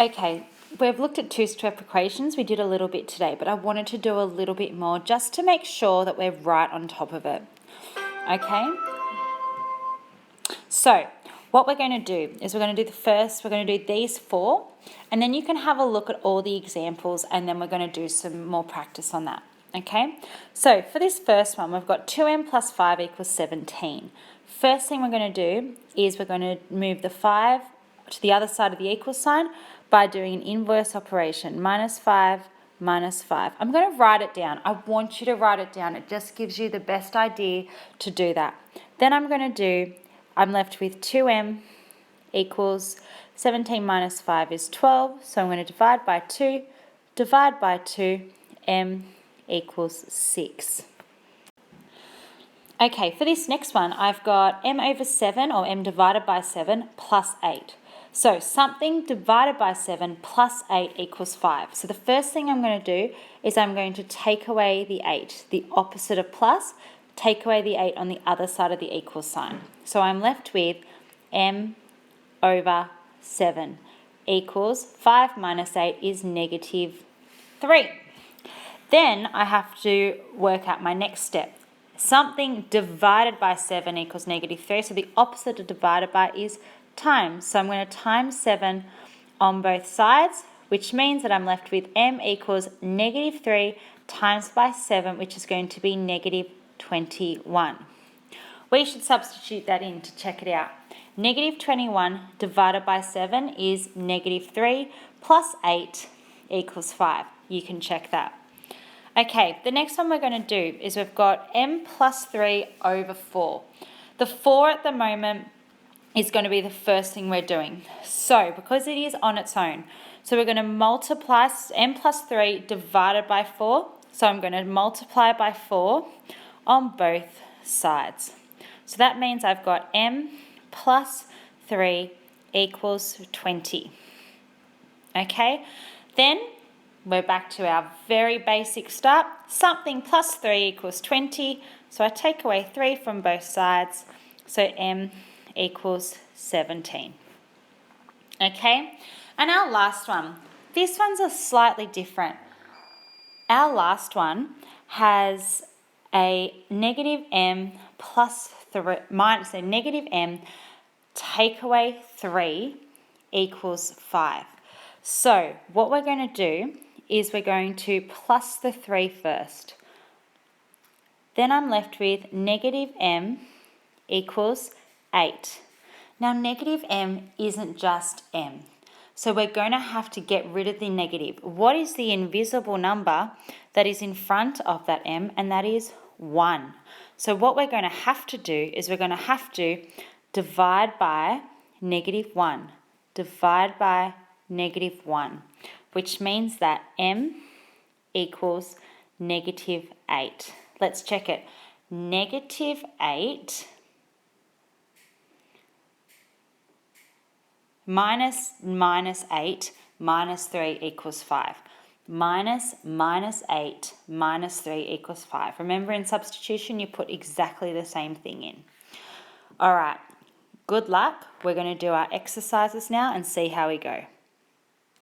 Okay, we've looked at two-step equations. We did a little bit today, but I wanted to do a little bit more just to make sure that we're right on top of it. Okay? So, what we're going to do is we're going to do these 4, and then you can have a look at all the examples, and then we're going to do some more practice on that. Okay? So, for this first one, we've got 2m plus 5 equals 17. First thing we're going to do is we're going to move the 5 to the other side of the equal sign by doing an inverse operation, minus 5, minus 5. I'm going to write it down. I want you to write it down. It just gives you the best idea to do that. Then I'm left with 2m equals 17 minus 5 is 12, so I'm going to divide by 2, m equals 6. Okay, for this next one, I've got m over 7, or m divided by 7, plus 8. So something divided by 7 plus 8 equals 5. So the first thing I'm going to do is I'm going to take away the 8, the opposite of plus, take away the 8 on the other side of the equal sign. So I'm left with m over 7 equals 5 minus 8 is negative 3. Then I have to work out my next step. Something divided by 7 equals negative 3, so the opposite of divided by is times. So I'm going to times 7 on both sides, which means that I'm left with m equals negative 3 times by 7, which is going to be negative 21. We should substitute that in to check it out. Negative 21 divided by 7 is negative 3 plus 8 equals 5. You can check that. Okay, the next one we're going to do is we've got m plus 3 over 4. The 4 at the moment is going to be the first thing we're doing. So, because it is on its own, so we're going to multiply m plus 3 divided by 4. So I'm going to multiply by 4 on both sides. So that means I've got m plus 3 equals 20. Okay, then we're back to our very basic start. Something plus 3 equals 20. So I take away 3 from both sides. So m equals 17. Okay, and our last one. This one's a slightly different. Our last one has a negative m plus 3, minus a negative m, take away 3 equals 5. So what we're going to do is we're going to plus the 3 first. Then I'm left with negative m equals 8. Now negative m isn't just m. So we're going to have to get rid of the negative. What is the invisible number that is in front of that m? And that is 1. So what we're going to have to do is we're going to have to divide by negative 1. Divide by negative 1. Which means that m equals negative 8. Let's check it. Negative 8 minus 8 minus 3 equals 5. Minus 8 minus 3 equals 5. Remember, in substitution, you put exactly the same thing in. All right, good luck. We're going to do our exercises now and see how we go.